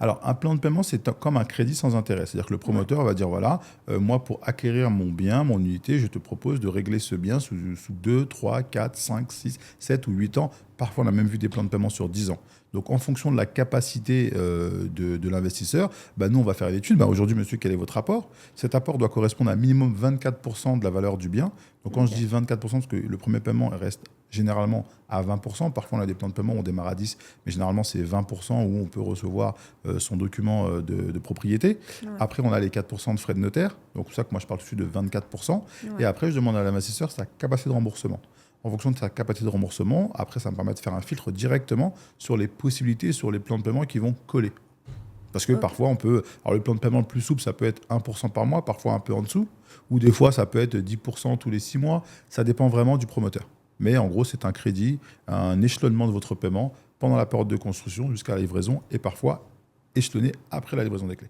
Alors, un plan de paiement, c'est comme un crédit sans intérêt. C'est-à-dire que le promoteur va dire, voilà, moi, pour acquérir mon bien, mon unité, je te propose de régler ce bien sous 2, 3, 4, 5, 6, 7 ou 8 ans. Parfois, on a même vu des plans de paiement sur 10 ans. Donc, en fonction de la capacité de l'investisseur, bah, nous, on va faire l'étude. Bah, aujourd'hui, monsieur, quel est votre apport? Cet apport doit correspondre à un minimum 24% de la valeur du bien. Donc, quand je dis Ok. 24%, parce que le premier paiement reste généralement à 20%. Parfois, on a des plans de paiement où on démarre à 10, mais généralement, c'est 20% où on peut recevoir son document de propriété. Ouais. Après, on a les 4% de frais de notaire. Donc, c'est pour ça que moi, je parle tout de suite de 24%. Et Ouais. après, je demande à l'investisseur sa capacité de remboursement. En fonction de sa capacité de remboursement, après, ça me permet de faire un filtre directement sur les possibilités, sur les plans de paiement qui vont coller. Parce que Ok. parfois, on peut. Alors, le plan de paiement le plus souple, ça peut être 1% par mois, parfois un peu en dessous. Ou des fois, ça peut être 10% tous les 6 mois. Ça dépend vraiment du promoteur. Mais en gros, c'est un crédit, un échelonnement de votre paiement pendant la période de construction jusqu'à la livraison et parfois échelonné après la livraison des clés.